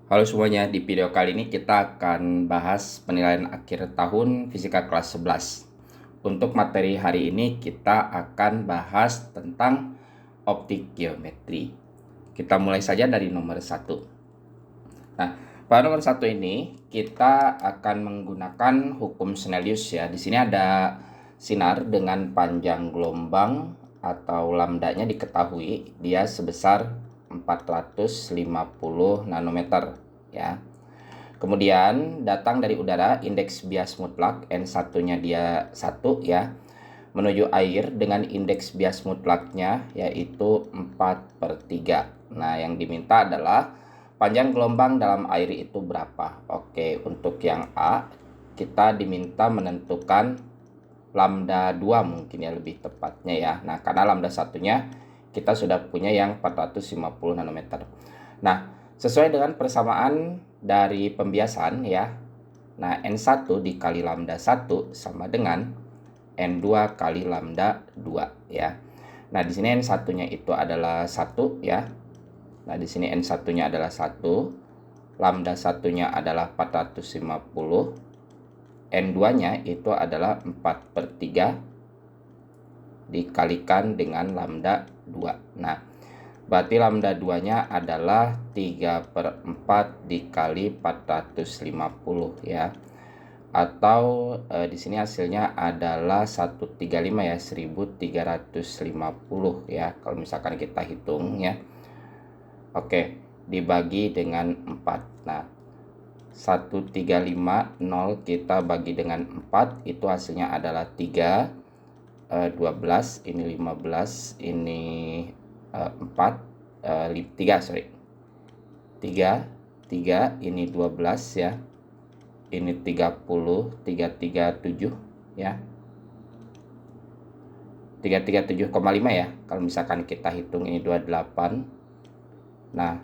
Halo semuanya, di video kali ini kita akan bahas penilaian akhir tahun fisika kelas 11. Untuk materi hari ini kita akan bahas tentang optik geometri. Kita mulai saja dari nomor 1. Nah, pada nomor 1 ini kita akan menggunakan hukum Snellius ya. Di sini ada sinar dengan panjang gelombang atau lambdanya diketahui dia sebesar 450 nanometer ya. Kemudian datang dari udara, indeks bias mutlak N1-nya dia 1 ya, menuju air dengan indeks bias mutlaknya yaitu 4/3. Nah, yang diminta adalah panjang gelombang dalam air itu berapa. Oke, untuk yang A kita diminta menentukan lambda 2 mungkin ya lebih tepatnya ya. Nah, karena lambda satunya kita sudah punya yang 450 nanometer. Nah, sesuai dengan persamaan dari pembiasan ya. Nah, N1 dikali lambda 1 sama dengan N2 kali lambda 2 ya. Nah, di sini N1-nya itu adalah 1 ya. Nah, di sini N1-nya adalah 1, lambda 1-nya adalah 450, N2-nya itu adalah 4/3 dikalikan dengan lambda 2. Nah, berarti lambda 2-nya adalah 3/4 dikali 450 ya. Atau di sini hasilnya adalah 135 ya, 1350 ya kalau misalkan kita hitung ya. Oke, dibagi dengan 4. Nah, 1350 kita bagi dengan 4 itu hasilnya adalah 3, 12, ini 15, ini 4, 3 sorry 3, ini 12 ya, ini 30, 337 ya, 337,5 ya kalau misalkan kita hitung, ini 28. Nah,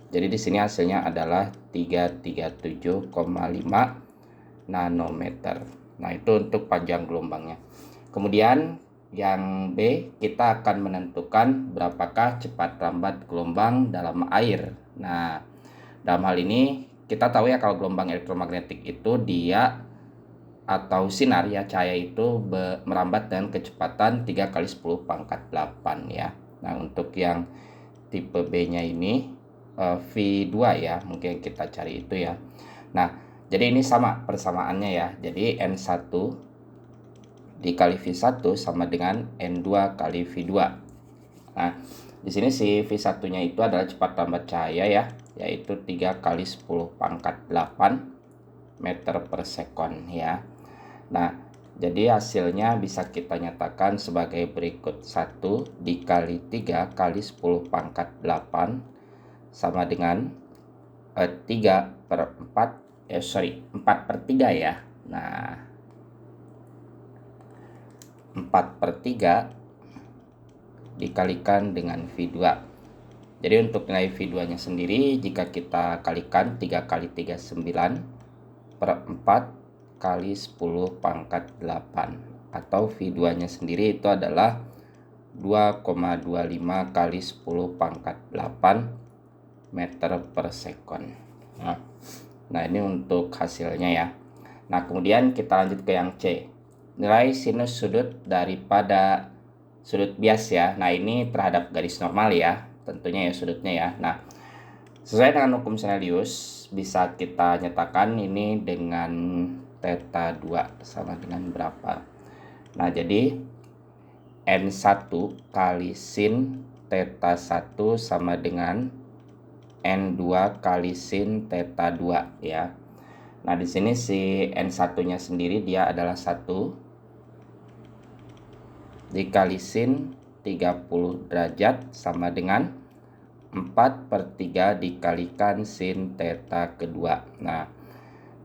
jadi di sini hasilnya adalah 337,5 nanometer. Nah, itu untuk panjang gelombangnya. Kemudian yang B, kita akan menentukan berapakah cepat lambat gelombang dalam air. Nah, dalam hal ini kita tahu ya kalau gelombang elektromagnetik itu dia atau sinar ya, cahaya itu merambat dengan kecepatan 3 kali 10 pangkat 8 ya. Nah, untuk yang tipe B-nya ini V2 ya, mungkin kita cari itu ya. Nah, jadi ini sama persamaannya ya. Jadi N1 dikali V1 sama dengan N2 kali V2. Nah, di sini si V1-nya itu adalah cepat lambat cahaya ya, yaitu 3 kali 10 pangkat 8 meter per sekon ya. Nah, jadi hasilnya bisa kita nyatakan sebagai berikut. 1 dikali 3 kali 10 pangkat 8 sama dengan 4/3 ya. Nah, 4/3 dikalikan dengan V2. Jadi untuk nilai V2-nya sendiri jika kita kalikan 3 kali 3 9/4 kali 10 pangkat 8, atau V2-nya sendiri itu adalah 2,25 kali 10 pangkat 8 meter per sekon. Nah, ini untuk hasilnya ya. Nah, kemudian kita lanjut ke yang C. Nilai sinus sudut daripada sudut bias ya. Nah, ini terhadap garis normal ya, tentunya ya sudutnya ya. Nah, sesuai dengan hukum Snellius bisa kita nyatakan ini dengan theta 2 sama dengan berapa. Nah, jadi N1 kali sin theta 1 sama dengan N2 kali sin theta 2 ya. Nah, di sini si N1-nya sendiri dia adalah 1 dikali sin 30 derajat sama dengan 4/3 dikalikan sin theta kedua. Nah,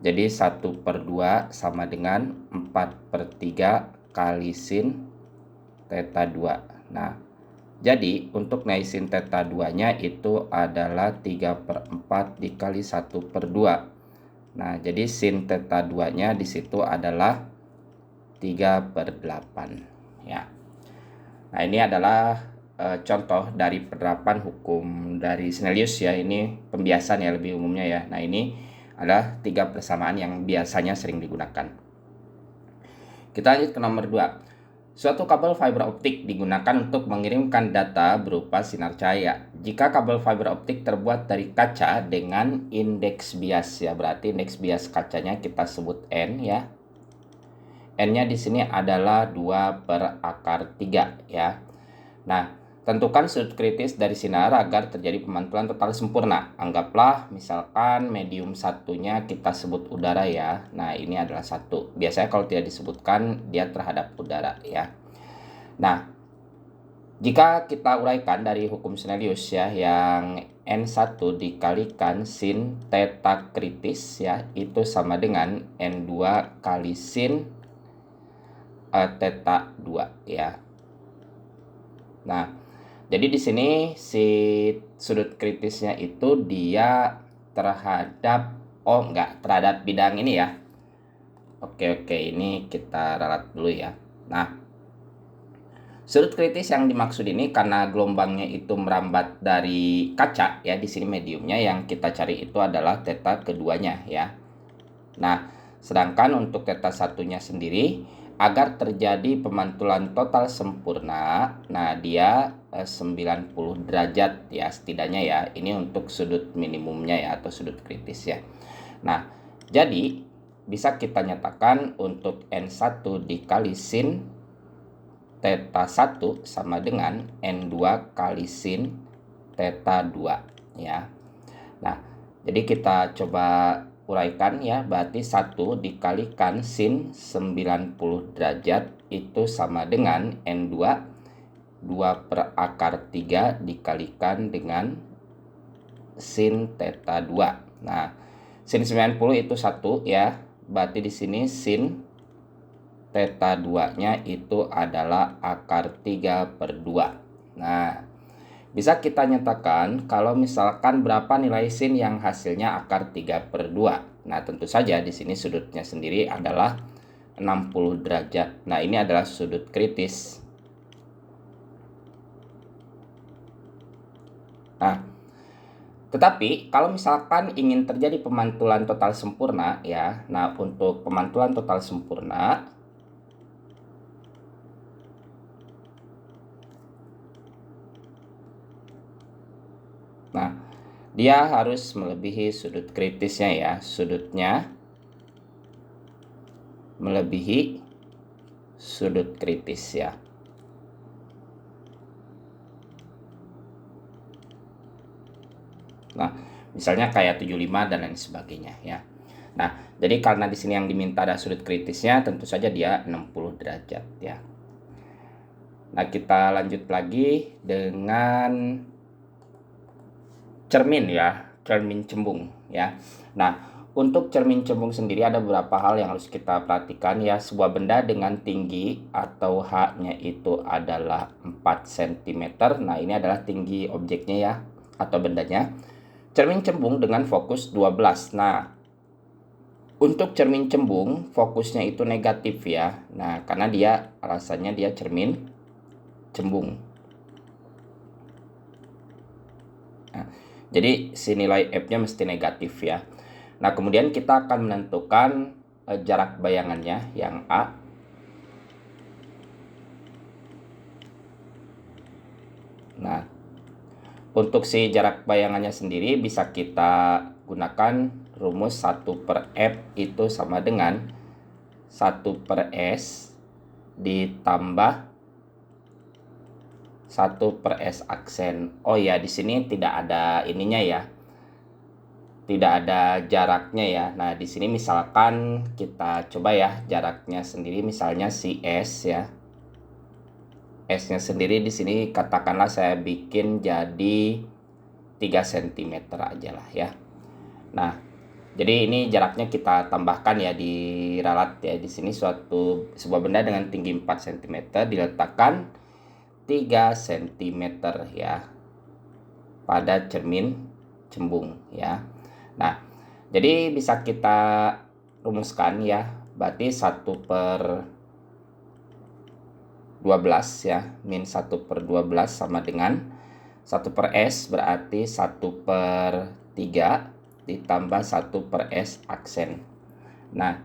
jadi 1/2 sama dengan 4/3 kali sin theta 2. Nah, jadi untuk nilai sin theta 2-nya itu adalah 3/4 dikali 1/2. Nah, jadi sin theta 2-nya di situ adalah 3/8 ya. Nah, ini adalah contoh dari penerapan hukum dari Snellius ya. Ini pembiasan ya lebih umumnya ya. Nah, ini adalah 3 persamaan yang biasanya sering digunakan. Kita lanjut ke nomor 2. Suatu kabel fiber optik digunakan untuk mengirimkan data berupa sinar cahaya. Jika kabel fiber optik terbuat dari kaca dengan indeks bias ya, berarti indeks bias kacanya kita sebut N ya. N-nya di sini adalah 2/3 ya. Nah, tentukan sudut kritis dari sinar agar terjadi pemantulan total sempurna. Anggaplah misalkan medium satunya kita sebut udara ya. Nah, ini adalah 1. Biasanya kalau tidak disebutkan dia terhadap udara ya. Nah, jika kita uraikan dari hukum Snellius ya, yang N1 dikalikan sin theta kritis ya, itu sama dengan N2 kali sin theta 2 ya. Nah, jadi di sini si sudut kritisnya itu dia terhadap terhadap bidang ini ya. Oke, ini kita ralat dulu ya. Nah, sudut kritis yang dimaksud ini karena gelombangnya itu merambat dari kaca ya, di sini mediumnya yang kita cari itu adalah theta keduanya ya. Nah, sedangkan untuk theta satunya sendiri agar terjadi pemantulan total sempurna, nah dia 90 derajat ya setidaknya ya. Ini untuk sudut minimumnya ya atau sudut kritis ya. Nah, jadi bisa kita nyatakan untuk N1 dikali sin theta 1 sama dengan N2 kali sin theta 2 ya. Nah, jadi kita coba uraikan ya, berarti 1 dikalikan sin 90 derajat itu sama dengan N2 2/3 dikalikan dengan sin theta 2. Nah, sin 90 itu 1 ya, berarti di sini sin theta 2-nya itu adalah akar 3/2. Nah, bisa kita nyatakan kalau misalkan berapa nilai sin yang hasilnya akar 3/2. Nah, tentu saja di sini sudutnya sendiri adalah 60 derajat. Nah, ini adalah sudut kritis. Nah, tetapi kalau misalkan ingin terjadi pemantulan total sempurna ya. Nah, untuk pemantulan total sempurna dia harus melebihi sudut kritisnya ya. Sudutnya melebihi sudut kritis ya. Nah, misalnya kayak 75 dan lain sebagainya ya. Nah, jadi karena di sini yang diminta ada sudut kritisnya, tentu saja dia 60 derajat ya. Nah, kita lanjut lagi dengan cermin ya, cermin cembung ya. Nah, untuk cermin cembung sendiri ada beberapa hal yang harus kita perhatikan ya. Sebuah benda dengan tinggi atau H-nya itu adalah 4 cm. Nah, ini adalah tinggi objeknya ya atau bendanya. Cermin cembung dengan fokus 12. Nah, untuk cermin cembung fokusnya itu negatif ya. Nah, karena dia alasannya dia cermin cembung. Nah, jadi si nilai F-nya mesti negatif ya. Nah, kemudian kita akan menentukan jarak bayangannya yang A. Nah, untuk si jarak bayangannya sendiri bisa kita gunakan rumus 1/F itu sama dengan 1/S ditambah 1/S aksen. Oh ya, di sini tidak ada ininya ya. Tidak ada jaraknya ya. Nah, di sini misalkan kita coba ya jaraknya sendiri, misalnya si S ya. S-nya sendiri di sini katakanlah saya bikin jadi 3 cm aja lah ya. Nah, jadi ini jaraknya kita tambahkan ya di ralat ya. Di sini sebuah benda dengan tinggi 4 cm diletakkan 3 cm ya pada cermin cembung ya. Nah, jadi bisa kita rumuskan ya, berarti 1/12 12 ya. Min 1/12 sama dengan 1/S berarti 1/3 ditambah 1/S aksen. Nah,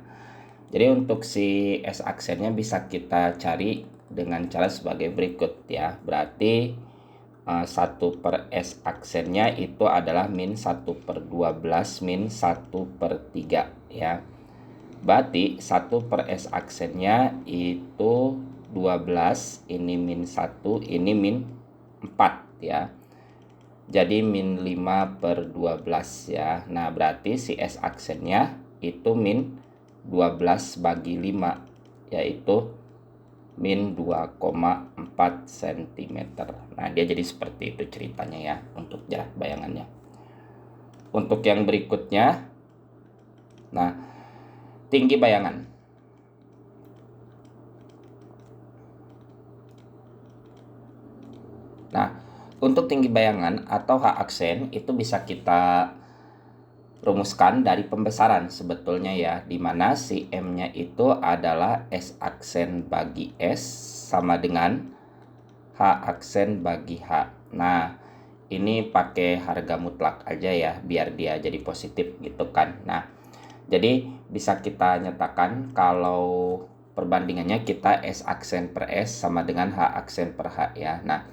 jadi untuk si S aksennya bisa kita cari dengan cara sebagai berikut ya. Berarti 1/S aksennya itu adalah min 1/12 min 1/3 ya. Berarti 1/S aksennya itu 12, ini min 1, ini min 4 ya. Jadi min 5/12 ya. Nah, berarti si S aksennya itu min 12 bagi 5, yaitu min 2,4 cm. Nah, dia jadi seperti itu ceritanya ya untuk jarak bayangannya. Untuk yang berikutnya, nah, tinggi bayangan. Nah, untuk tinggi bayangan atau H aksen itu bisa kita rumuskan dari pembesaran sebetulnya ya, dimana si M-nya itu adalah S aksen bagi S sama dengan H aksen bagi H. Nah, ini pakai harga mutlak aja ya, biar dia jadi positif gitu kan. Nah, jadi bisa kita nyatakan kalau perbandingannya kita S aksen per S sama dengan H aksen per H ya. Nah,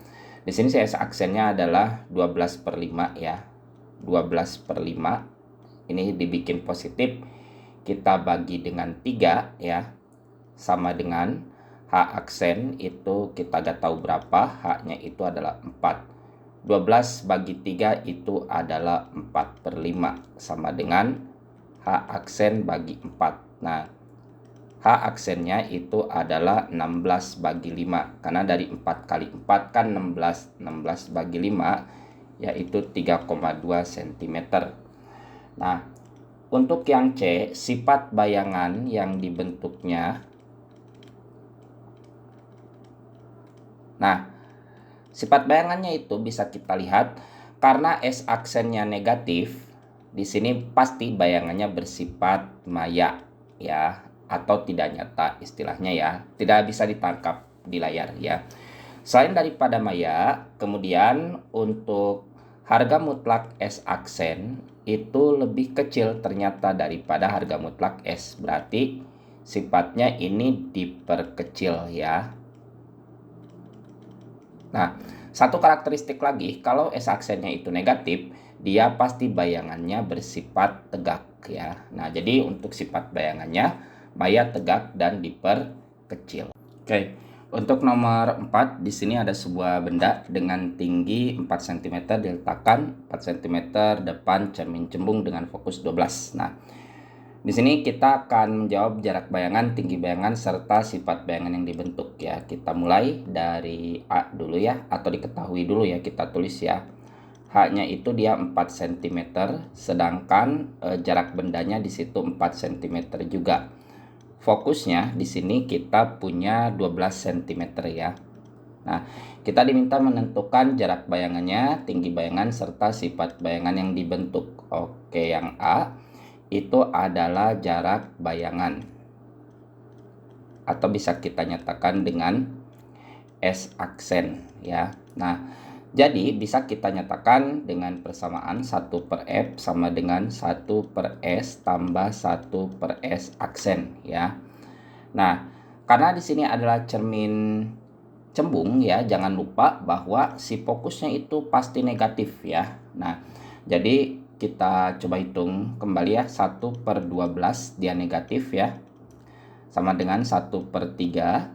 di sini si S aksennya adalah 12/5 ya. 12/5 ini dibikin positif, kita bagi dengan 3 ya, sama dengan H aksen itu kita gak tahu berapa, H-nya itu adalah 4. 12 bagi 3 itu adalah 4/5 sama dengan H aksen bagi 4. Nah, H aksennya itu adalah 16 bagi 5. Karena dari 4 kali 4 kan 16. 16 bagi 5 yaitu 3,2 cm. Nah, untuk yang C, sifat bayangan yang dibentuknya. Nah, sifat bayangannya itu bisa kita lihat karena S aksennya negatif, di sini pasti bayangannya bersifat maya ya, atau tidak nyata istilahnya ya, tidak bisa ditangkap di layar ya. Selain daripada maya, kemudian untuk harga mutlak S aksen itu lebih kecil ternyata daripada harga mutlak S, berarti sifatnya ini diperkecil ya. Nah, satu karakteristik lagi, kalau S aksennya itu negatif, dia pasti bayangannya bersifat tegak ya. Nah, jadi untuk sifat bayangannya maya, tegak, dan diperkecil. Oke, untuk nomor 4 di sini ada sebuah benda dengan tinggi 4 cm diletakkan 4 cm depan cermin cembung dengan fokus 12. Nah, di sini kita akan menjawab jarak bayangan, tinggi bayangan, serta sifat bayangan yang dibentuk ya. Kita mulai dari A dulu ya, atau diketahui dulu ya, kita tulis ya. H-nya itu dia 4 cm, sedangkan jarak bendanya di situ 4 cm juga. Fokusnya di sini kita punya 12 cm ya. Nah, kita diminta menentukan jarak bayangannya, tinggi bayangan, serta sifat bayangan yang dibentuk. Oke, yang A itu adalah jarak bayangan, atau bisa kita nyatakan dengan S aksen ya. Nah, jadi bisa kita nyatakan dengan persamaan 1/F sama dengan 1/S tambah 1/S aksen ya. Nah, karena di sini adalah cermin cembung ya, jangan lupa bahwa si fokusnya itu pasti negatif ya. Nah, jadi kita coba hitung kembali ya, 1/12 dia negatif ya, sama dengan 1/3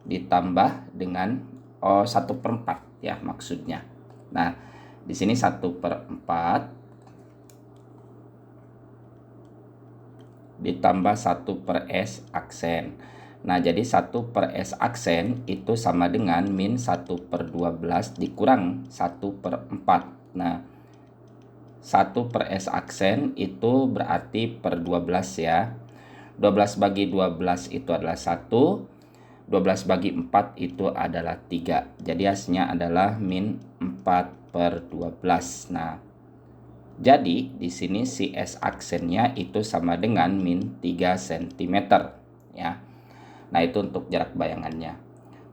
ditambah dengan 1/4 ya maksudnya. Nah, di sini 1/4 ditambah 1/S aksen. Nah, jadi 1/S aksen itu sama dengan min 1/12 dikurang 1/4. Nah, 1/S aksen itu berarti per 12 ya. 12 bagi 12 itu adalah 1. 12 bagi 4 itu adalah 3. Jadi hasilnya adalah min 4/12. Nah, jadi di sini si S aksennya itu sama dengan min 3 cm ya. Nah, itu untuk jarak bayangannya.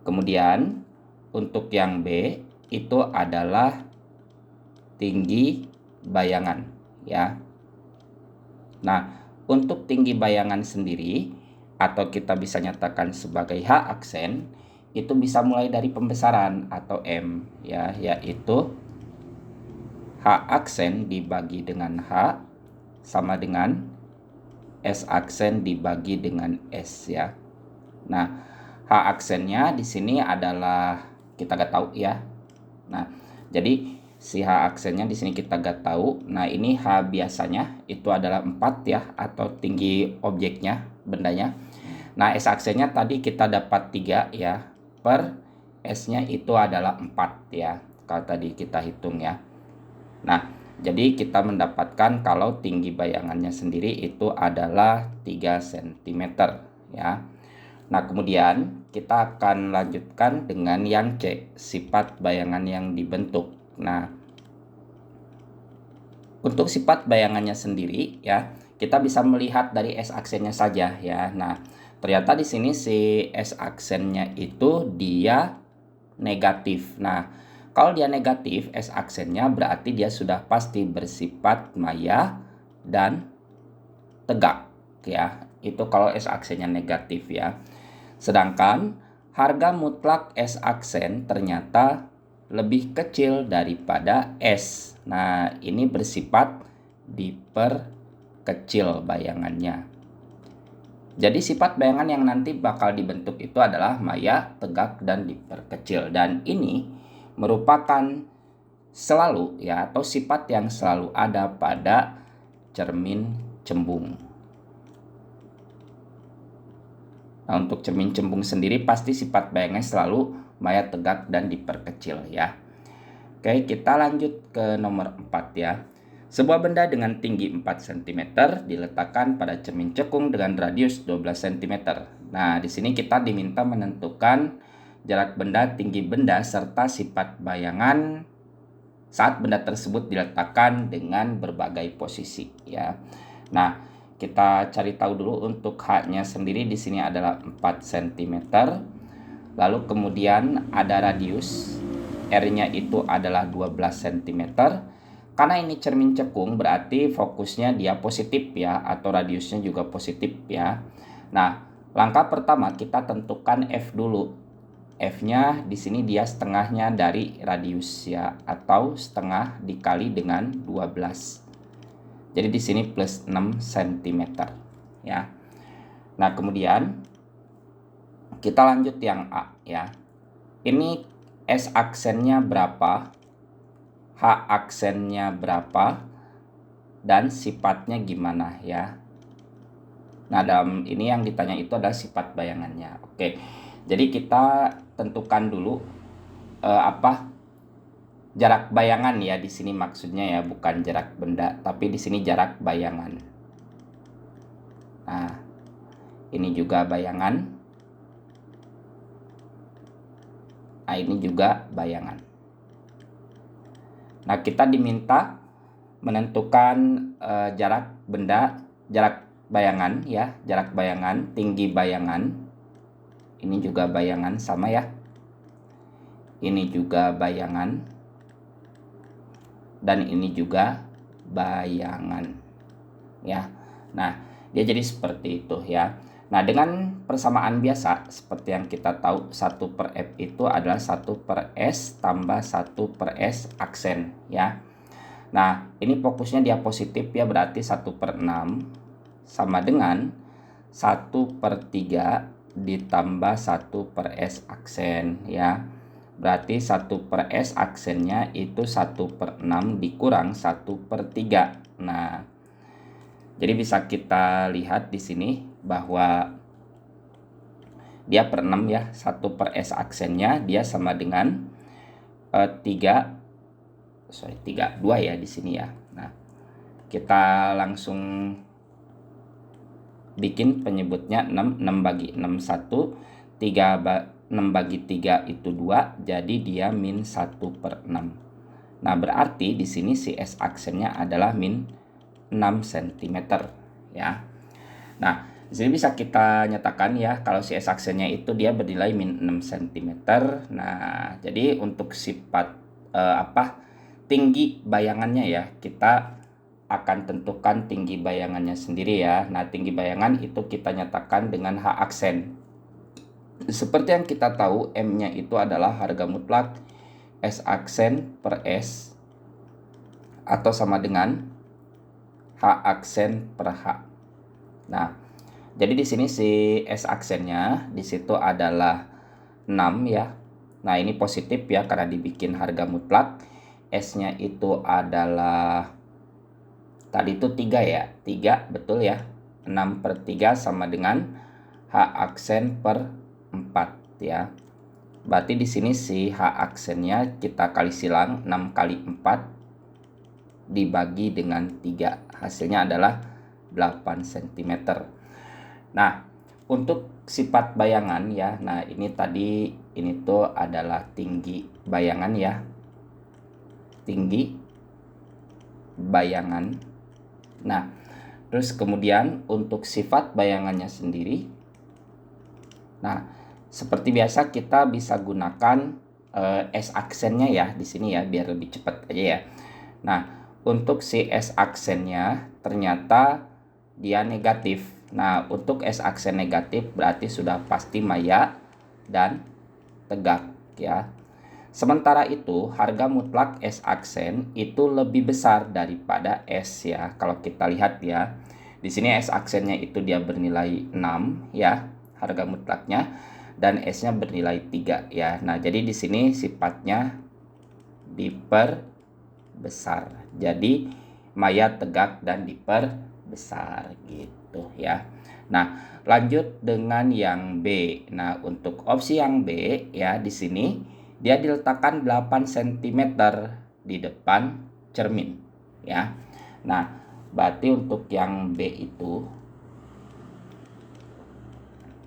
Kemudian untuk yang B itu adalah tinggi bayangan ya. Nah, untuk tinggi bayangan sendiri atau kita bisa nyatakan sebagai H aksen itu bisa mulai dari pembesaran atau M ya, yaitu H aksen dibagi dengan H sama dengan S aksen dibagi dengan S ya. Nah, H aksennya di sini adalah kita gak tahu ya. Nah, jadi si H aksennya di sini kita gak tahu. Nah, ini H biasanya itu adalah 4 ya, atau tinggi objeknya, bendanya. Nah, S aksennya tadi kita dapat 3 ya, per S-nya itu adalah 4 ya, kalau tadi kita hitung ya. Nah, jadi kita mendapatkan kalau tinggi bayangannya sendiri itu adalah 3 cm ya. Nah, kemudian kita akan lanjutkan dengan yang C, sifat bayangan yang dibentuk. Nah, untuk sifat bayangannya sendiri ya, kita bisa melihat dari S aksennya saja ya. Nah, ternyata di sini si S aksennya itu dia negatif. Nah, kalau dia negatif S aksennya berarti dia sudah pasti bersifat maya dan tegak ya. Itu kalau S aksennya negatif ya. Sedangkan harga mutlak S aksen ternyata lebih kecil daripada S. Nah, ini bersifat diperkecil bayangannya. Jadi sifat bayangan yang nanti bakal dibentuk itu adalah maya, tegak, dan diperkecil. Dan ini merupakan selalu ya, atau sifat yang selalu ada pada cermin cembung. Nah, untuk cermin cembung sendiri pasti sifat bayangannya selalu maya, tegak, dan diperkecil ya. Oke, kita lanjut ke nomor 4 ya. Sebuah benda dengan tinggi 4 cm diletakkan pada cermin cekung dengan radius 12 cm. Nah, di sini kita diminta menentukan jarak benda, tinggi benda, serta sifat bayangan saat benda tersebut diletakkan dengan berbagai posisi ya. Nah, kita cari tahu dulu untuk H-nya sendiri di sini adalah 4 cm. Lalu kemudian ada radius R-nya itu adalah 12 cm. Karena ini cermin cekung berarti fokusnya dia positif ya, atau radiusnya juga positif ya. Nah, langkah pertama kita tentukan F dulu. F-nya di sini dia setengahnya dari radius ya, atau setengah dikali dengan 12. Jadi di sini plus 6 cm ya. Nah, kemudian kita lanjut yang A ya. Ini S aksennya berapa? H aksennya berapa? Dan sifatnya gimana ya? Nah, dalam ini yang ditanya itu adalah sifat bayangannya. Oke. Jadi kita tentukan dulu jarak bayangan ya, di sini maksudnya ya, bukan jarak benda, tapi di sini jarak bayangan. Nah, ini juga bayangan. Nah, ini juga bayangan. Nah, kita diminta menentukan jarak benda, jarak bayangan ya, jarak bayangan, tinggi bayangan. Ini juga bayangan sama ya. Ini juga bayangan. Dan ini juga bayangan ya. Nah, dia jadi seperti itu ya. Nah, dengan persamaan biasa seperti yang kita tahu, 1 per F itu adalah 1 per S tambah 1 per S aksen ya. Nah, ini fokusnya dia positif ya, berarti 1 per 6 sama dengan 1 per 3 ditambah 1 per S aksen ya. Berarti 1 per S aksennya itu 1 per 6 dikurang 1 per 3. Nah, jadi bisa kita lihat di sini bahwa dia per 6 ya. 1 per S aksennya dia sama dengan 2 ya di sini ya. Nah, kita langsung bikin penyebutnya 6 bagi 6 1, 6 bagi 3 itu 2, jadi dia min 1 per 6. Nah, berarti di sini si S aksennya adalah min 6 cm ya. Nah, Di sini bisa kita nyatakan ya kalau si S aksennya itu dia bernilai min 6 cm. Nah, jadi untuk sifat tinggi bayangannya ya, kita akan tentukan tinggi bayangannya sendiri ya. Nah, tinggi bayangan itu kita nyatakan dengan H aksen. Seperti yang kita tahu, M-nya itu adalah harga mutlak S aksen per S atau sama dengan H aksen per H. Nah, jadi di sini si S aksennya di situ adalah 6 ya. Nah, ini positif ya karena dibikin harga mutlak. S-nya itu adalah tadi itu 3 ya. 3 betul ya. 6 per 3 sama dengan H aksen per 4 ya. Berarti di sini si H aksennya kita kali silang 6 kali 4 dibagi dengan 3. Hasilnya adalah 8 cm. Nah, untuk sifat bayangan ya. Nah, ini tadi ini tuh adalah tinggi bayangan ya. Tinggi bayangan. Nah, terus kemudian untuk sifat bayangannya sendiri. Nah, seperti biasa kita bisa gunakan S aksennya ya di sini ya biar lebih cepat aja ya. Nah, untuk si S aksennya ternyata dia negatif. Nah, untuk S aksen negatif berarti sudah pasti maya dan tegak ya. Sementara itu, harga mutlak S aksen itu lebih besar daripada S ya. Kalau kita lihat ya, di sini S aksennya itu dia bernilai 6 ya, harga mutlaknya, dan S-nya bernilai 3 ya. Nah, jadi di sini sifatnya diperbesar. Jadi maya, tegak, dan diperbesar gitu ya. Nah, lanjut dengan yang B. Nah, untuk opsi yang B ya di sini dia diletakkan 8 cm di depan cermin ya. Nah, berarti untuk yang B itu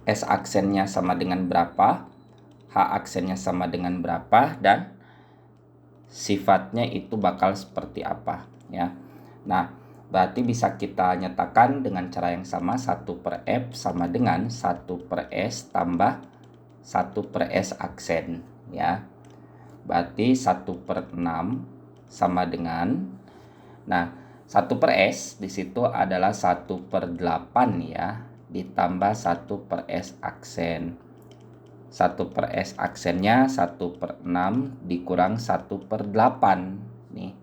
S aksennya sama dengan berapa, H aksennya sama dengan berapa, dan sifatnya itu bakal seperti apa ya. Nah, berarti bisa kita nyatakan dengan cara yang sama, 1 per F sama dengan 1 per S tambah 1 per S aksen ya. Berarti 1 per 6 sama dengan, nah 1 per S di situ adalah 1 per 8 ya, ditambah 1 per S aksen. 1 per S aksennya 1 per 6 dikurang 1 per 8 nih.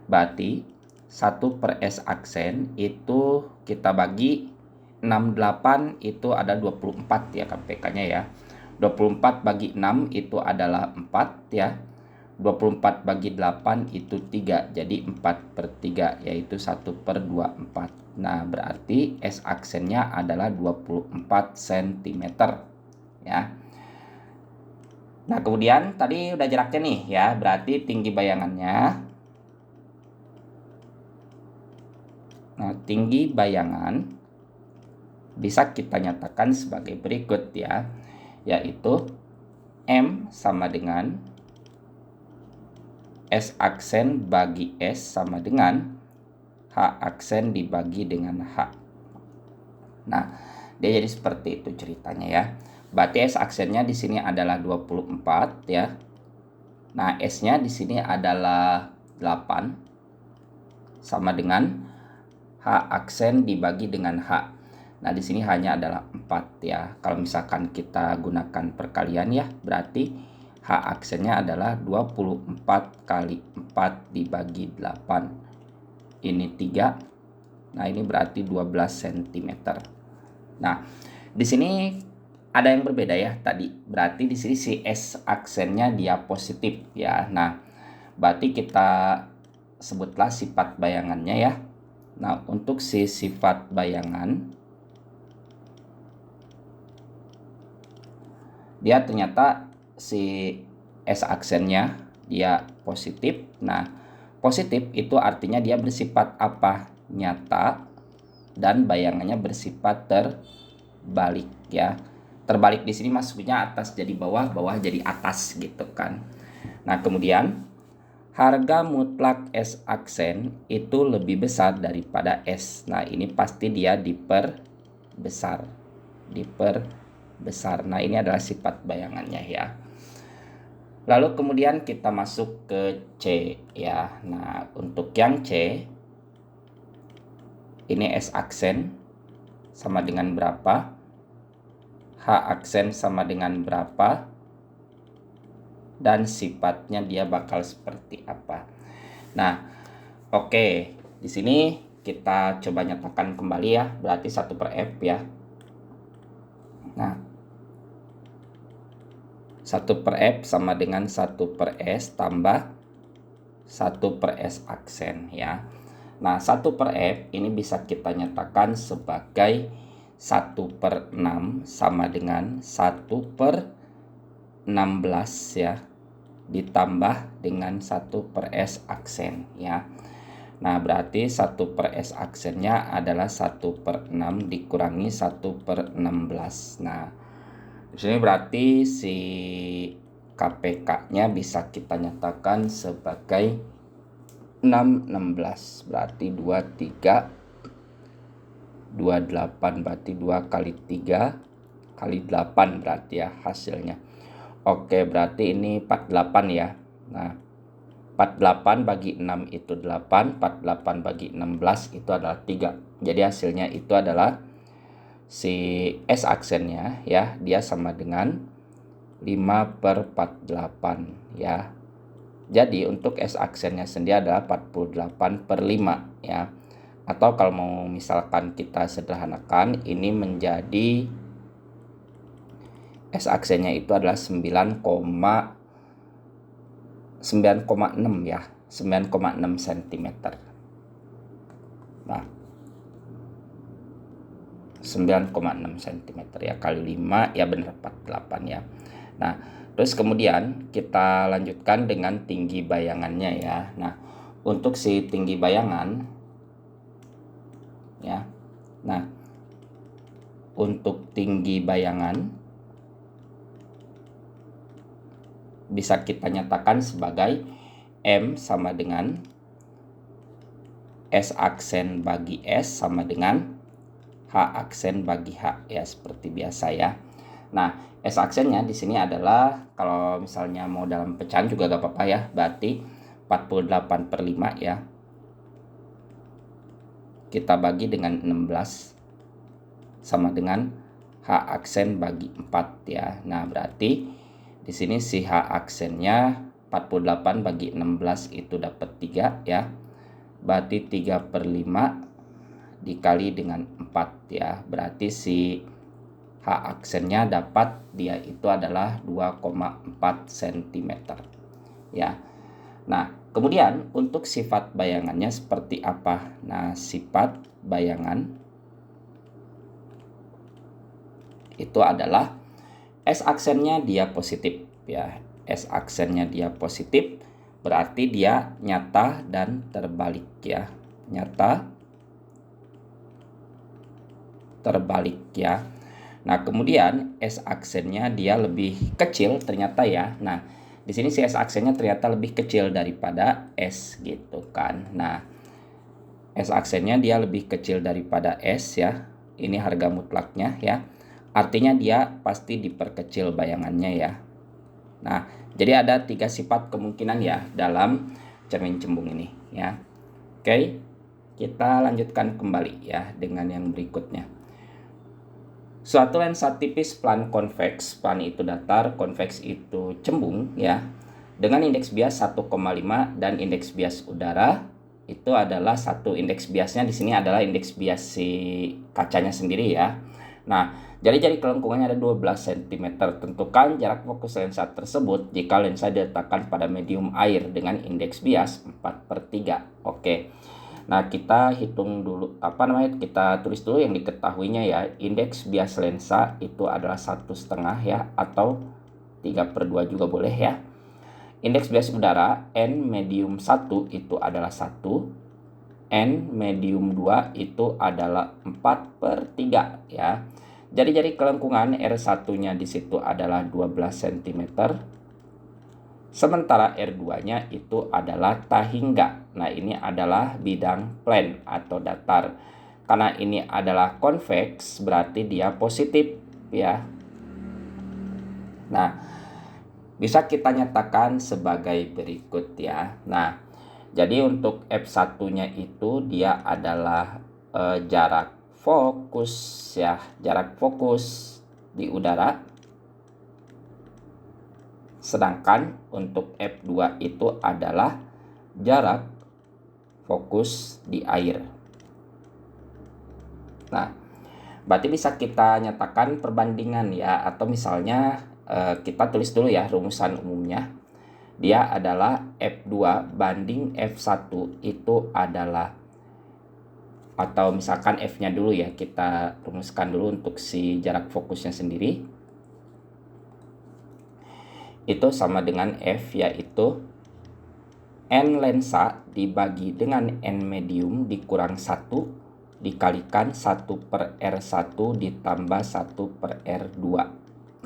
Berarti 1 per S aksen itu kita bagi 68 itu ada 24 ya KPK-nya ya. 24 bagi 6 itu adalah 4 ya. 24 bagi 8 itu 3. Jadi 4 per 3 yaitu 1 per 24. Nah, berarti S aksennya adalah 24 cm ya. Nah, kemudian tadi udah jaraknya nih ya, berarti tinggi bayangannya. Nah, tinggi bayangan bisa kita nyatakan sebagai berikut ya, yaitu M sama dengan S aksen bagi S sama dengan H aksen dibagi dengan H. Nah, dia jadi seperti itu ceritanya ya. Berarti S aksennya di sini adalah 24 ya. Nah, S-nya di sini adalah 8 sama dengan H aksen dibagi dengan H. Nah, di sini hanya adalah 4 ya. Kalau misalkan kita gunakan perkalian ya, berarti H aksennya adalah 24 kali 4 dibagi 8. Ini 3. Nah, ini berarti 12 cm. Nah, di sini ada yang berbeda ya tadi. Berarti di sini si S aksennya dia positif ya. Nah, berarti kita sebutlah sifat bayangannya ya. Nah, untuk si sifat bayangan dia ternyata si S aksennya dia positif. Nah, positif itu artinya dia bersifat apa? Nyata, dan bayangannya bersifat terbalik ya. Terbalik di sini maksudnya atas jadi bawah, bawah jadi atas gitu kan. Nah, kemudian harga mutlak S aksen itu lebih besar daripada S. Nah, ini pasti dia diperbesar diperbesar. Nah, ini adalah sifat bayangannya ya. Lalu kemudian kita masuk ke C ya. Nah, untuk yang C ini S aksen sama dengan berapa? H aksen sama dengan berapa? Dan sifatnya dia bakal seperti apa. Nah, oke. Di sini kita coba nyatakan kembali ya. Berarti 1/F ya. Nah, 1/F sama dengan 1/S tambah 1/S aksen ya. Nah, 1/F ini bisa kita nyatakan sebagai 1/6 sama dengan 1/16 ya, ditambah dengan 1/S aksen ya. Nah, berarti 1/S aksennya adalah 1/6 dikurangi 1/16. Nah, di sini berarti si KPK-nya bisa kita nyatakan sebagai 6/16. Berarti 23 28, berarti 2 kali 3 kali 8 berarti ya hasilnya. Oke, berarti ini 48 ya. Nah, 48 bagi 6 itu 8, 48 bagi 16 itu adalah 3. Jadi hasilnya itu adalah si S aksennya ya, dia sama dengan 5/48 ya. Jadi untuk S aksennya sendiri adalah 48/5 ya. Atau kalau mau misalkan kita sederhanakan, ini menjadi S aksennya itu adalah 9,6 ya, 9,6 cm. Nah, 9,6 cm ya, kali 5 ya benar 48 ya. Nah, terus kemudian kita lanjutkan dengan tinggi bayangannya ya. Nah, untuk si tinggi bayangan ya. Nah, untuk tinggi bayangan bisa kita nyatakan sebagai M sama dengan S aksen bagi S sama dengan H aksen bagi H ya, seperti biasa ya. Nah, S aksennya di sini adalah kalau misalnya mau dalam pecahan juga gak apa-apa ya, berarti 48/5 ya. Kita bagi dengan 16 sama dengan H aksen bagi 4 ya. Nah, berarti di sini si H aksennya 48 bagi 16 itu dapat 3 ya. Berarti 3/5 dikali dengan 4 ya. Berarti si H aksennya dapat dia itu adalah 2,4 cm ya. Nah, kemudian untuk sifat bayangannya seperti apa? Nah, sifat bayangan itu adalah S aksennya dia positif ya. S aksennya dia positif berarti dia nyata dan terbalik ya. Nyata terbalik ya. Nah, kemudian S aksennya dia lebih kecil ternyata ya. Nah, di sini si S aksennya ternyata lebih kecil daripada S gitu kan. Nah, S aksennya dia lebih kecil daripada S ya. Ini harga mutlaknya ya. Artinya dia pasti diperkecil bayangannya ya. Nah, jadi ada 3 sifat kemungkinan ya dalam cermin cembung ini ya. Oke, kita lanjutkan kembali ya dengan yang berikutnya. Suatu lensa tipis plan konveks, plan itu datar, konveks itu cembung ya, dengan indeks bias 1,5 dan indeks bias udara itu adalah satu indeks biasnya di sini adalah indeks bias si kacanya sendiri ya. Nah, jari-jari kelengkungannya ada 12 cm. Tentukan jarak fokus lensa tersebut jika lensa diletakkan pada medium air dengan indeks bias 4/3. Oke. Nah, kita hitung dulu kita tulis dulu yang diketahuinya ya. Indeks bias lensa itu adalah 1,5 ya, atau 3/2 juga boleh ya. Indeks bias udara N medium 1 itu adalah 1, N medium 2 itu adalah 4/3 ya. Jari-jari kelengkungan R1-nya di situ adalah 12 cm. Sementara R2-nya itu adalah tahingga. Nah, ini adalah bidang plan atau datar. karena ini adalah convex berarti dia positif ya. Nah, bisa kita nyatakan sebagai berikut ya. Nah, jadi untuk F1-nya itu dia adalah jarak fokus ya, jarak fokus di udara. Sedangkan untuk F2 itu adalah jarak fokus di air. Nah, berarti bisa kita nyatakan perbandingan ya, atau misalnya kita tulis dulu ya rumusan umumnya. Dia adalah F2 banding F1 itu adalah, atau misalkan F-nya dulu ya, kita rumuskan dulu untuk si jarak fokusnya sendiri. Itu sama dengan F, yaitu N lensa dibagi dengan N medium dikurang 1 dikalikan 1/R1 ditambah 1/R2.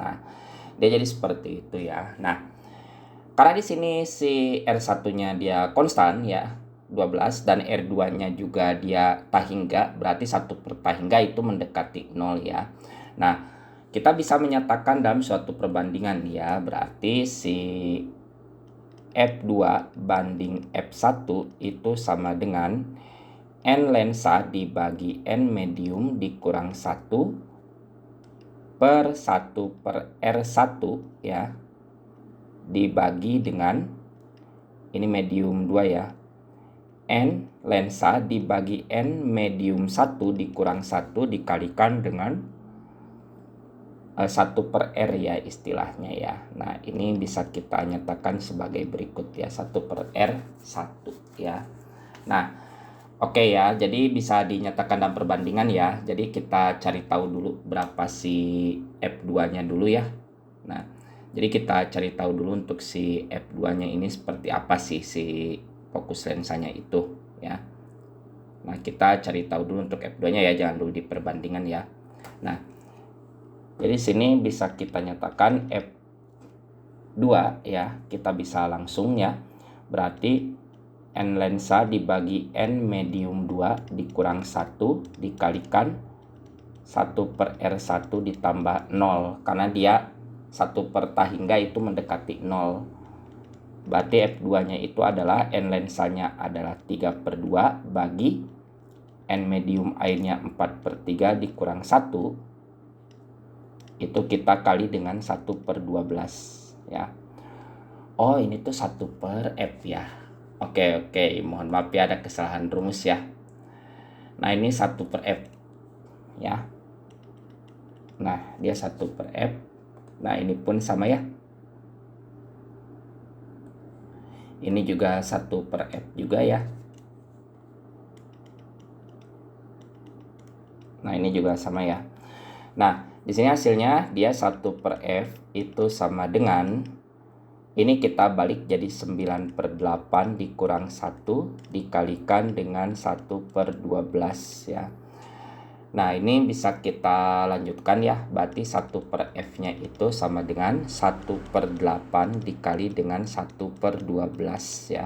Nah, dia jadi seperti itu ya. Nah, karena di sini si R1-nya dia konstan ya, 12, dan R2-nya juga dia tahingga, berarti 1/tahingga itu mendekati 0 ya. Nah, kita bisa menyatakan dalam suatu perbandingan ya, berarti si F2 banding F1 itu sama dengan N lensa dibagi N medium dikurang 1/1/R1 ya, dibagi dengan ini medium 2 ya, N lensa dibagi N medium 1 dikurang 1 dikalikan dengan 1/R ya istilahnya ya. Nah, ini bisa kita nyatakan sebagai berikut ya, 1/R1 ya. Nah, oke ya, jadi bisa dinyatakan dalam perbandingan ya. Jadi kita cari tahu dulu berapa si F2-nya dulu ya. Nah, jadi kita cari tahu dulu untuk si F2-nya ini seperti apa sih si fokus lensanya itu ya. Nah, kita cari tahu dulu untuk F2-nya ya, jangan dulu di perbandingan ya. Nah, jadi sini bisa kita nyatakan F2 ya, kita bisa langsung ya. Berarti N lensa dibagi N medium 2 dikurang 1 dikalikan 1/R1 ditambah 0. Karena dia 1/tahingga itu mendekati 0. Berarti F2-nya itu adalah N lensanya adalah 3/2 bagi N medium airnya 4/3 dikurang 1. Itu kita kali dengan 1/12 ya. Oh, ini tuh 1/F ya. Oke, mohon maaf ya ada kesalahan rumus ya. Nah, ini 1/F ya. Nah, dia 1/F. Nah, ini pun sama ya. Ini juga 1/F juga ya. Nah, ini juga sama ya. Nah, di sini hasilnya dia 1/F itu sama dengan, ini kita balik jadi 9/8 dikurang 1 dikalikan dengan 1/12 ya. Nah, ini bisa kita lanjutkan ya. Berarti 1/F-nya itu sama dengan 1/8 dikali dengan 1/12 ya.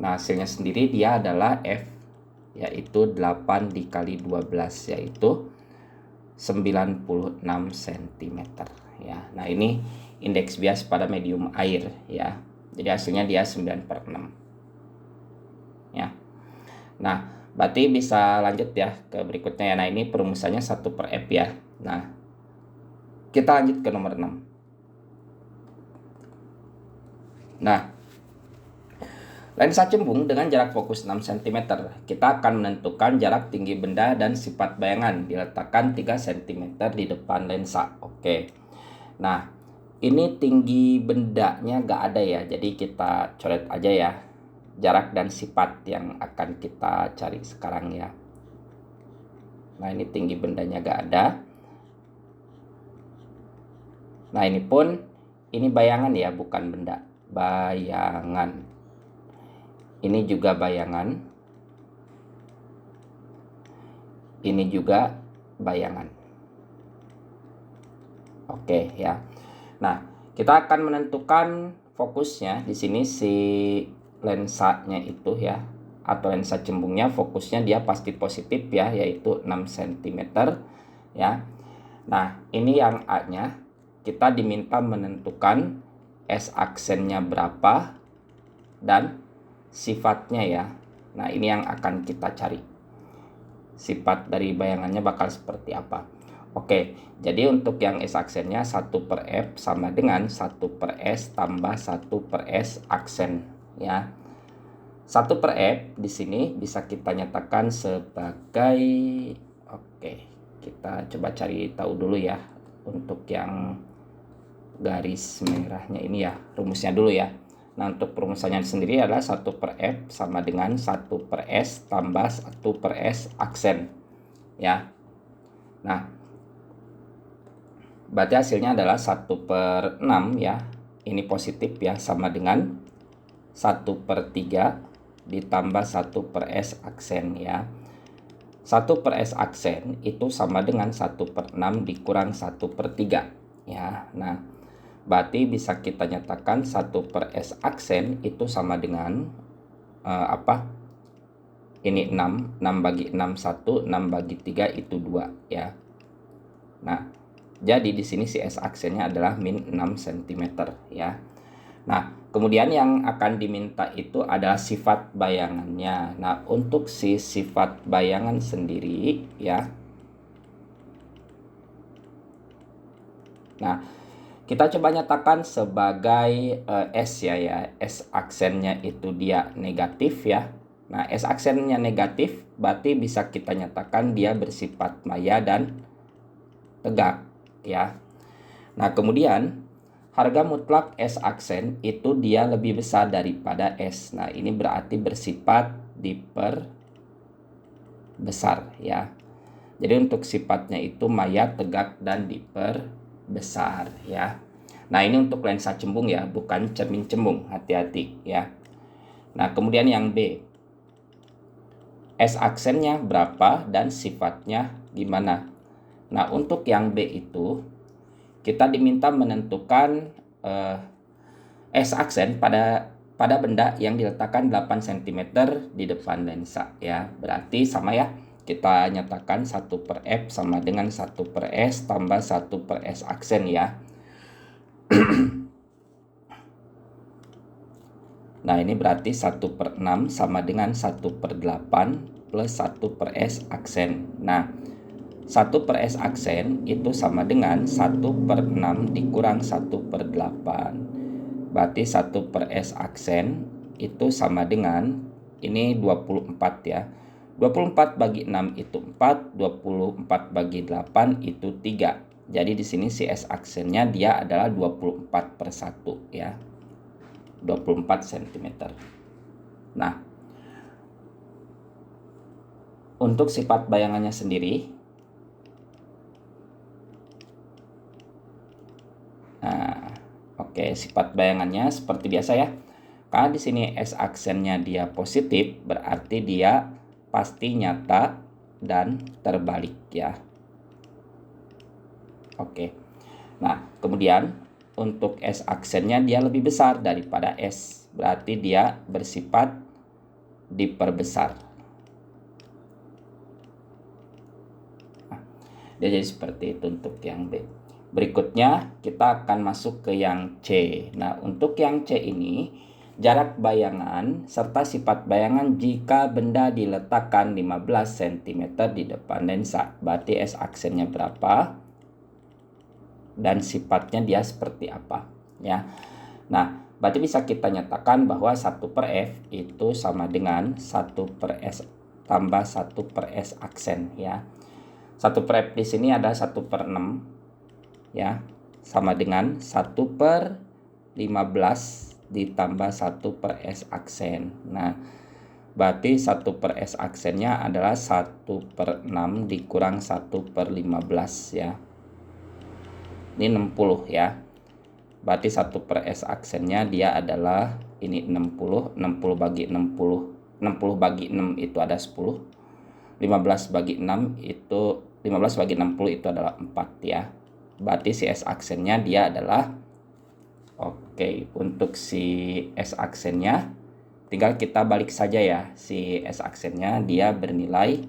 Nah, hasilnya sendiri dia adalah F, yaitu 8 dikali 12, yaitu 96 cm ya. Nah, ini indeks bias pada medium air ya. Jadi hasilnya dia 9/6 ya. Nah, berarti bisa lanjut ya ke berikutnya ya. Nah, ini perumusannya 1/F ya. Nah, kita lanjut ke nomor 6. Nah, lensa cembung dengan jarak fokus 6 cm. Kita akan menentukan jarak tinggi benda dan sifat bayangan. Diletakkan 3 cm di depan lensa. Oke. Nah, ini tinggi bendanya gak ada ya. Jadi kita coret aja ya jarak dan sifat yang akan kita cari sekarang ya. Nah, ini tinggi bendanya gak ada. Nah, ini pun ini bayangan ya, bukan benda. Bayangan. Ini juga bayangan. Ini juga bayangan. Oke ya. Nah, kita akan menentukan fokusnya di sini si lensanya itu ya. atau lensa cembungnya fokusnya dia pasti positif ya, yaitu 6 cm ya. Nah, ini yang A-nya kita diminta menentukan S aksennya berapa dan sifatnya ya. Nah, ini yang akan kita cari. Sifat dari bayangannya bakal seperti apa. Oke, jadi untuk yang S aksennya 1/F sama dengan 1/S tambah 1/S aksen ya. 1/F di sini bisa kita nyatakan sebagai, oke, kita coba cari tahu dulu ya untuk yang garis merahnya ini ya, rumusnya dulu ya. Nah, untuk rumusannya sendiri adalah 1/F sama dengan 1/S tambah 1/S aksen ya. Nah, berarti hasilnya adalah 1/6 ya, ini positif ya, sama dengan 1/3 ditambah 1/S aksen ya. 1/S aksen itu sama dengan 1/6 dikurang 1/3 ya. Nah, berarti bisa kita nyatakan 1/S aksen itu sama dengan apa? Ini 6, 6 bagi 6 1, 6 bagi 3 itu 2 ya. Nah, jadi di sini si S aksennya adalah min 6 cm ya. Nah, kemudian yang akan diminta itu adalah sifat bayangannya. Nah, untuk si sifat bayangan sendiri ya. Nah, kita coba nyatakan sebagai S ya. S aksennya itu dia negatif ya. Nah, S aksennya negatif berarti bisa kita nyatakan dia bersifat maya dan tegak ya. Nah, kemudian harga mutlak S aksen itu dia lebih besar daripada S. Nah, ini berarti bersifat diperbesar ya. Jadi untuk sifatnya itu maya, tegak, dan diperbesar ya. Nah, ini untuk lensa cembung ya, bukan cermin cembung. Hati-hati ya. Nah, kemudian yang B. S aksennya berapa dan sifatnya gimana? Nah, untuk yang B itu kita diminta menentukan S aksen pada benda yang diletakkan 8 cm di depan lensa ya. Berarti sama ya. Kita nyatakan 1/F sama dengan 1/S tambah 1/S aksen ya. Nah, ini berarti 1/6 sama dengan 1/8 plus 1/S aksen. Nah, 1/S aksen itu sama dengan 1/6 dikurang 1/8. Berarti 1/S aksen itu sama dengan, ini 24 ya. 24 bagi 6 itu 4, 24 bagi 8 itu 3. Jadi di sini si S aksennya dia adalah 24/1 ya. 24 cm. Nah, untuk sifat bayangannya sendiri, nah, oke, sifat bayangannya seperti biasa ya. Karena di sini S aksennya dia positif, berarti dia pasti nyata dan terbalik ya. Oke. Nah, kemudian untuk S aksennya dia lebih besar daripada S, berarti dia bersifat diperbesar. Nah, dia jadi seperti itu untuk yang B. Berikutnya kita akan masuk ke yang C. Nah, untuk yang C ini jarak bayangan serta sifat bayangan jika benda diletakkan 15 cm di depan lensa. Berarti S aksennya berapa dan sifatnya dia seperti apa ya. Nah, berarti bisa kita nyatakan bahwa 1/F itu sama dengan 1/S tambah 1/S aksen ya. 1/F di sini ada 1/6 ya, sama dengan 1/15 ditambah 1/S aksen. Nah, berarti 1/S aksennya adalah 1/6 dikurang 1/15 ya. Ini 60 ya. Berarti 1/S aksennya dia adalah ini 60. 60 bagi 60. 60 bagi 6 itu ada 10. 15 bagi 6 itu 15 bagi 60 itu adalah 4 ya. Berarti si S aksennya dia adalah, oke, untuk si S aksennya tinggal kita balik saja ya, si S aksennya dia bernilai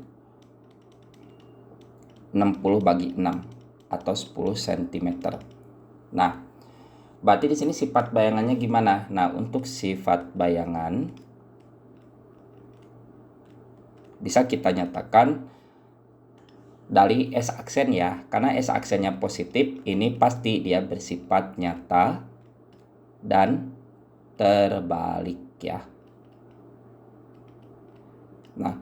60/6 atau 10 cm. Nah, berarti di sini sifat bayangannya gimana? Nah, untuk sifat bayangan bisa kita nyatakan dari S aksen ya, karena S aksennya positif, ini pasti dia bersifat nyata dan terbalik ya. Nah,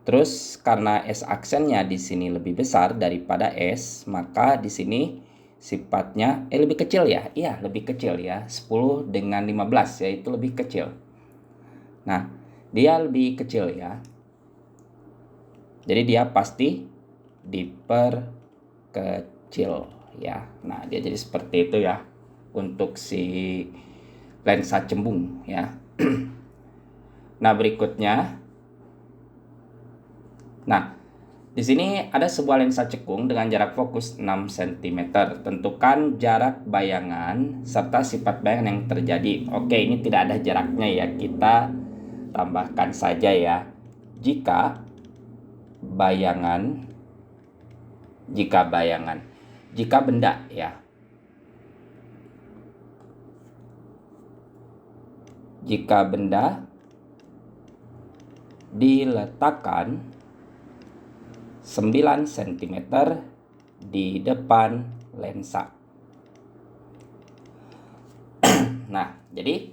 terus karena S aksennya di sini lebih besar daripada S, maka di sini sifatnya lebih kecil ya. Iya, lebih kecil ya. 10 dengan 15 yaitu lebih kecil. Nah, dia lebih kecil ya. Jadi dia pasti diperkecil ya. Nah, dia jadi seperti itu ya untuk si lensa cembung ya. Nah, berikutnya. Nah, di sini ada sebuah lensa cekung dengan jarak fokus 6 cm. Tentukan jarak bayangan serta sifat bayangan yang terjadi. Oke, ini tidak ada jaraknya ya. Kita tambahkan saja ya. Jika benda ya. Jika benda diletakkan 9 cm di depan lensa. Nah, jadi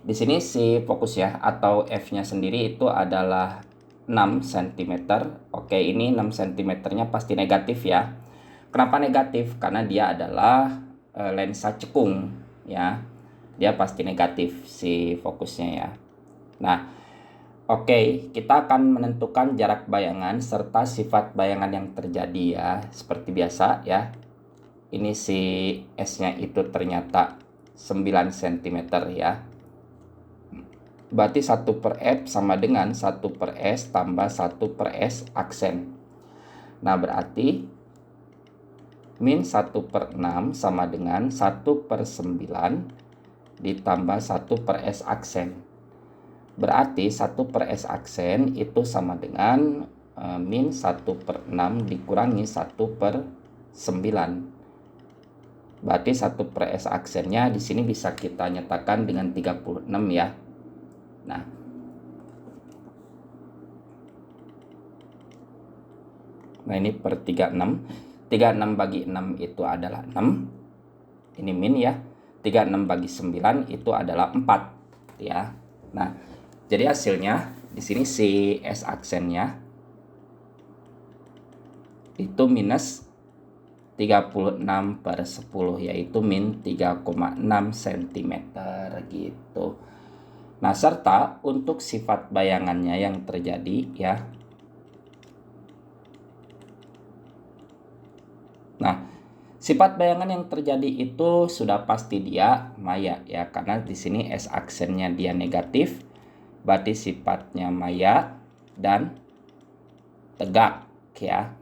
di sini si fokus ya atau F-nya sendiri itu adalah 6 cm. Oke, ini 6 cm-nya pasti negatif ya. Kenapa negatif? Karena dia adalah lensa cekung ya. Dia pasti negatif si fokusnya ya. Nah, oke, kita akan menentukan jarak bayangan serta sifat bayangan yang terjadi ya. Seperti biasa ya. Ini si S-nya itu ternyata 9 cm ya. Berarti 1/F sama dengan 1/S tambah 1/S aksen. Nah, berarti min 1/6 sama dengan 1/9 ditambah 1/S aksen. Berarti 1/S aksen itu sama dengan min 1/6 dikurangi 1/9. Berarti 1/S aksennya di sini bisa kita nyatakan dengan 36 ya. Nah, ini per 36. 36 bagi 6 itu adalah 6. Ini min ya. 36 bagi 9 itu adalah 4 ya. Nah, jadi hasilnya di sini si S aksennya itu minus 36/10 yaitu min 3,6 cm gitu. Nah, serta untuk sifat bayangannya yang terjadi ya. Nah, sifat bayangan yang terjadi itu sudah pasti dia maya ya, karena di sini S aksennya dia negatif, berarti sifatnya maya dan tegak ya.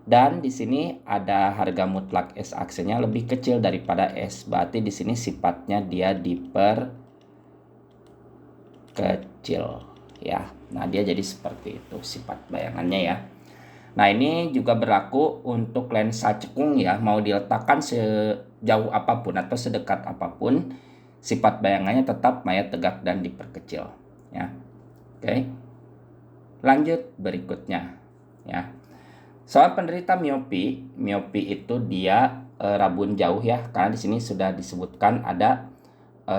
Dan di sini ada harga mutlak S aksennya lebih kecil daripada S, berarti di sini sifatnya dia diperkecil ya. Nah, dia jadi seperti itu sifat bayangannya ya. Nah, ini juga berlaku untuk lensa cekung ya, mau diletakkan sejauh apapun atau sedekat apapun, sifat bayangannya tetap maya tegak dan diperkecil ya. Oke. Lanjut berikutnya ya. Soal penderita miopi itu dia rabun jauh ya, karena di sini sudah disebutkan ada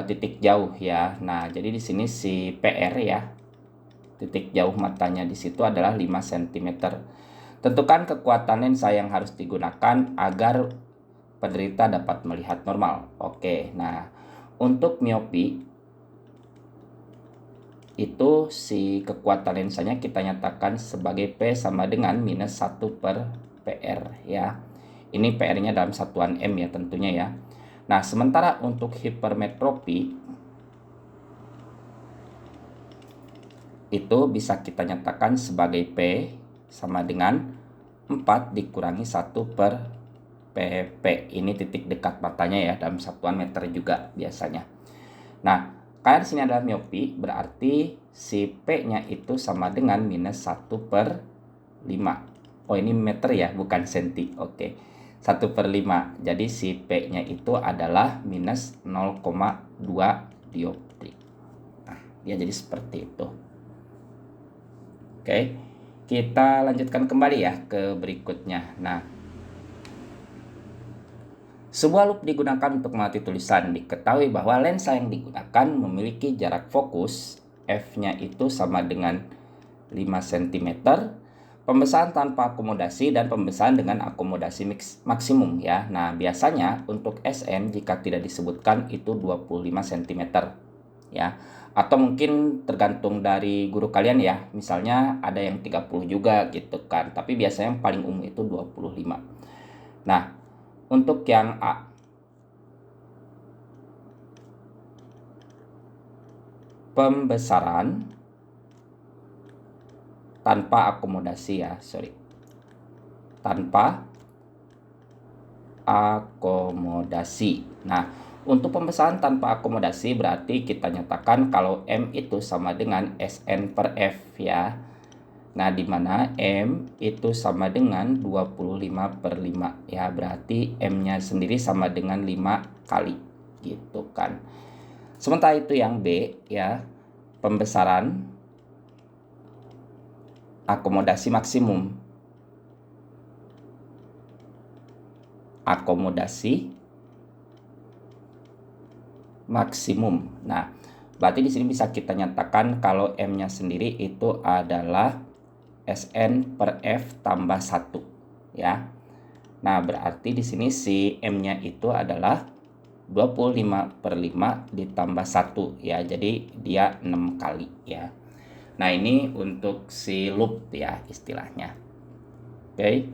titik jauh ya. Nah, jadi di sini si PR ya, titik jauh matanya di situ adalah 5 cm. Tentukan kekuatan lensa yang harus digunakan agar penderita dapat melihat normal. Oke, nah untuk miopi itu si kekuatan lensanya kita nyatakan sebagai P sama dengan minus 1/PR ya. Ini PR-nya dalam satuan M ya tentunya ya. Nah, sementara untuk hipermetropi itu bisa kita nyatakan sebagai P sama dengan 4 dikurangi 1/PP. Ini titik dekat matanya ya, dalam satuan meter juga biasanya. Nah, karena di sini adalah miopi, berarti si P-nya itu sama dengan minus 1/5. Oh, ini meter ya, bukan senti. Oke. 1/5. Jadi si P-nya itu adalah minus 0,2 dioptri. Nah, dia jadi seperti itu. Oke. Kita lanjutkan kembali ya ke berikutnya. Nah, sebuah loop digunakan untuk mengamati tulisan. Diketahui bahwa lensa yang digunakan memiliki jarak fokus f-nya itu sama dengan 5 cm, pembesaran tanpa akomodasi dan pembesaran dengan akomodasi maksimum ya. Nah, biasanya untuk SN jika tidak disebutkan itu 25 cm ya. Atau mungkin tergantung dari guru kalian ya. Misalnya ada yang 30 juga gitu kan. Tapi biasanya yang paling umum itu 25. Nah, untuk yang A, pembesaran tanpa akomodasi ya, tanpa akomodasi. Nah, untuk pembesaran tanpa akomodasi berarti kita nyatakan kalau M itu sama dengan SN per F ya. Nah, di mana M itu sama dengan 25/5 ya, berarti M-nya sendiri sama dengan 5 kali gitu kan. Sementara itu yang B ya, pembesaran akomodasi maksimum. Akomodasi maksimum. Nah, berarti di sini bisa kita nyatakan kalau M-nya sendiri itu adalah SN per F tambah 1 ya. Nah, berarti di sini si M-nya itu adalah 25/5 ditambah 1 ya. Jadi dia 6 kali ya. Nah, ini untuk si loop ya istilahnya. Oke.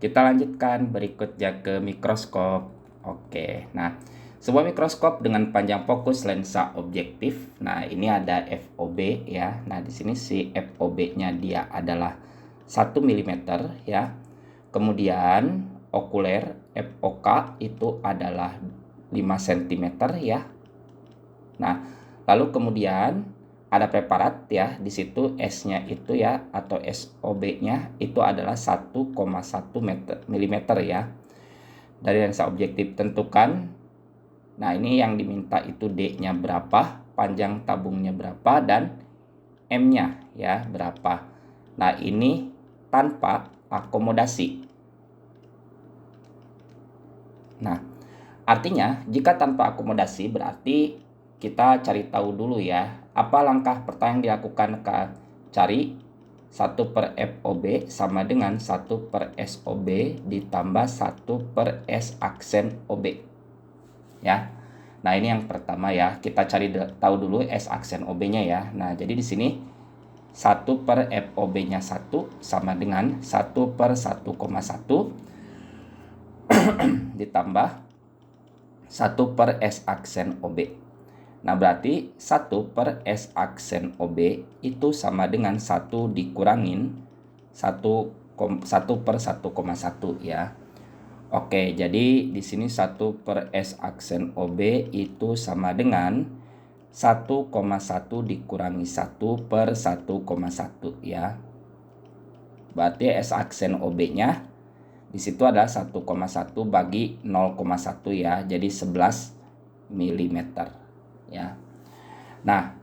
Kita lanjutkan berikutnya ke mikroskop. Oke. Nah, sebuah mikroskop dengan panjang fokus lensa objektif. Nah, ini ada FOB ya. Nah, di sini si FOB-nya dia adalah 1 mm ya. Kemudian okuler FOK itu adalah 5 cm ya. Nah, lalu kemudian ada preparat ya. Di situ S-nya itu ya atau SOB-nya itu adalah 1,1 mm ya. Dari lensa objektif tentukan. Nah, ini yang diminta itu D-nya berapa, panjang tabungnya berapa, dan M-nya ya berapa. Nah, ini tanpa akomodasi. Nah, artinya jika tanpa akomodasi berarti kita cari tahu dulu ya, apa langkah pertama yang dilakukan cari 1 per FOB sama dengan 1 per SOB ditambah 1 per S aksen OB. Ya. Nah, ini yang pertama ya. Kita cari tahu dulu S aksen OB-nya ya. Nah, jadi di sini 1 per FOB-nya 1 sama dengan 1 per 1,1 ditambah 1 per S aksen OB. Nah, berarti 1 per S aksen OB itu sama dengan 1 dikurangin 1 per 1,1 ya. Oke, jadi di sini 1 per S aksen OB itu sama dengan 1,1 dikurangi 1 per 1,1 ya. Berarti S aksen OB-nya di situ adalah 1,1 bagi 0,1 ya. Jadi 11 mm ya. Nah,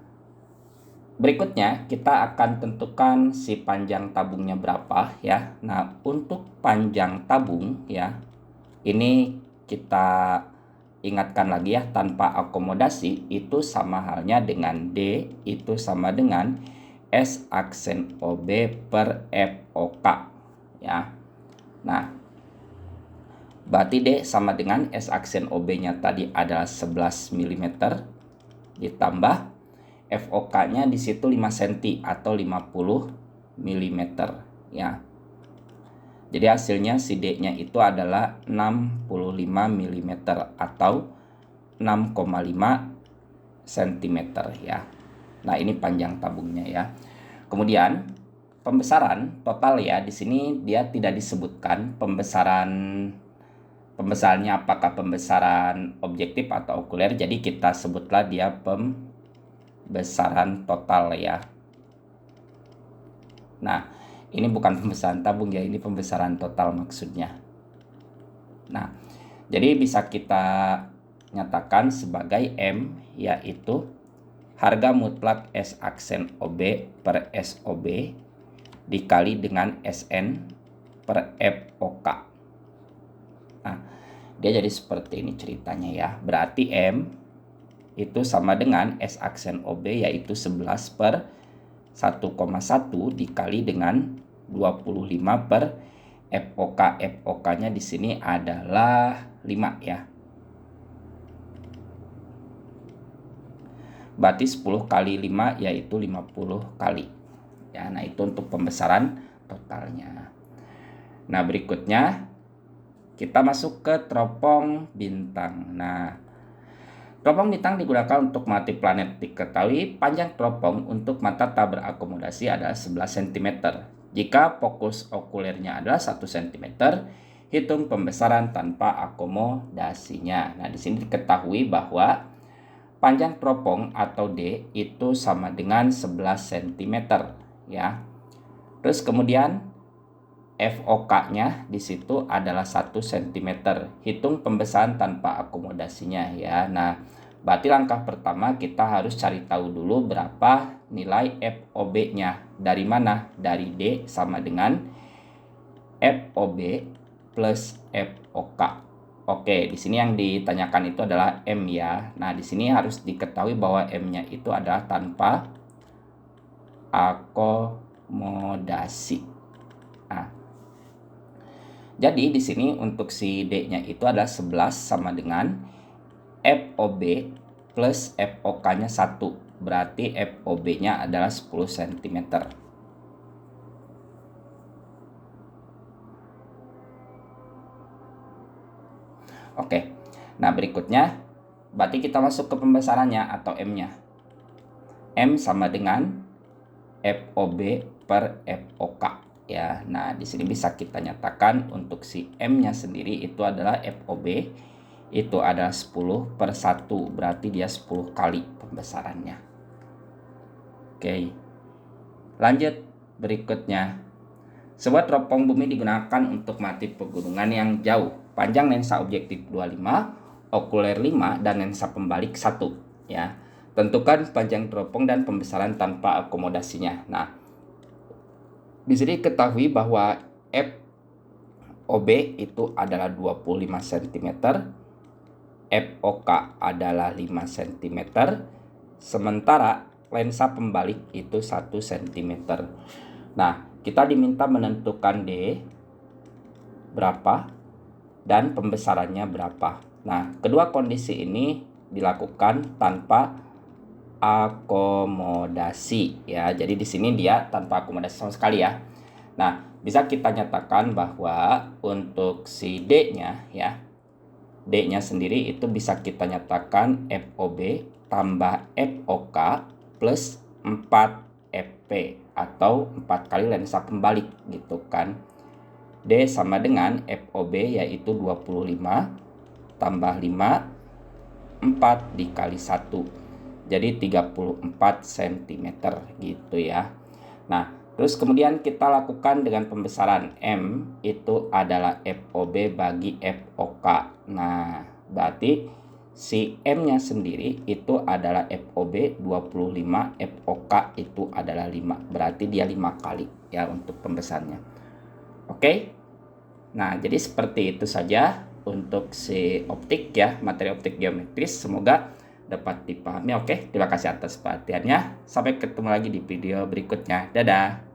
berikutnya kita akan tentukan si panjang tabungnya berapa ya. Nah, untuk panjang tabung ya, ini kita ingatkan lagi ya, tanpa akomodasi itu sama halnya dengan D itu sama dengan S aksen OB per FOK ya. Nah, berarti D sama dengan S aksen OB-nya tadi adalah 11 mm ditambah FOK-nya di situ 5 cm atau 50 mm ya. Jadi hasilnya si D-nya itu adalah 65 mm atau 6,5 cm ya. Nah, ini panjang tabungnya ya. Kemudian pembesaran total ya, di sini dia tidak disebutkan pembesarannya apakah pembesaran objektif atau okuler. Jadi kita sebutlah dia pembesaran total ya. Nah, ini bukan pembesaran tabung ya, ini pembesaran total maksudnya. Nah, jadi bisa kita nyatakan sebagai M, yaitu harga mutlak S aksen OB per SOB dikali dengan SN per FOK. Nah, dia jadi seperti ini ceritanya ya. Berarti M itu sama dengan S aksen OB yaitu 11 per 1,1 dikali dengan 25 per FOK. FOK-nya di sini adalah 5 ya. Berarti 10 kali 5 yaitu 50 kali. Ya, nah itu untuk pembesaran totalnya. Nah, berikutnya kita masuk ke teropong bintang. Nah, teropong bintang digunakan untuk mengamati planet. Diketahui panjang teropong untuk mata tak berakomodasi adalah 11 cm. Jika fokus okulernya adalah 1 cm, hitung pembesaran tanpa akomodasinya. Nah, di sini diketahui bahwa panjang teropong atau D itu sama dengan 11 cm ya. Terus kemudian FOK-nya di situ adalah 1 cm. Hitung pembesaran tanpa akomodasinya ya. Nah, berarti langkah pertama kita harus cari tahu dulu berapa nilai FOB-nya. Dari mana? Dari D sama dengan FOB plus FOK. Oke, di sini yang ditanyakan itu adalah M ya. Nah, di sini harus diketahui bahwa M-nya itu adalah tanpa akomodasi. Nah, jadi di sini untuk si D-nya itu adalah 11 sama dengan FOB plus FOK-nya 1. Berarti FOB-nya adalah 10 cm. Oke, nah berikutnya berarti kita masuk ke pembesarannya atau M-nya. M sama dengan FOB per FOK ya. Nah, di sini bisa kita nyatakan untuk si M-nya sendiri itu adalah FOB itu adalah 10 per 1, berarti dia 10 kali pembesarannya. Oke. Lanjut berikutnya. Sebuah teropong bumi digunakan untuk mengamati pegunungan yang jauh. Panjang lensa objektif 25, okuler 5 dan lensa pembalik 1 ya. Tentukan panjang teropong dan pembesaran tanpa akomodasinya. Nah, di sini ketahui bahwa FOB itu adalah 25 cm, FOK adalah 5 cm, sementara lensa pembalik itu 1 cm. Nah, kita diminta menentukan D berapa dan pembesarannya berapa. Nah, kedua kondisi ini dilakukan tanpa akomodasi ya. Jadi di sini dia tanpa akomodasi sama sekali ya. Nah, bisa kita nyatakan bahwa untuk si D-nya ya, D-nya sendiri itu bisa kita nyatakan FOB tambah FOK plus 4 FP atau 4 kali lensa pembalik gitu kan. D sama dengan FOB yaitu 25 tambah 5, 4 dikali 1. Jadi 34 cm gitu ya. Nah, terus kemudian kita lakukan dengan pembesaran. M itu adalah FOB bagi FOK. Nah, berarti si M-nya sendiri itu adalah FOB 25, FOK itu adalah 5. Berarti dia 5 kali ya untuk pembesarannya. Oke. Nah, jadi seperti itu saja untuk si optik ya, materi optik geometris. Semoga dapat dipahami. Oke, terima kasih atas perhatiannya. Sampai ketemu lagi di video berikutnya. Dadah.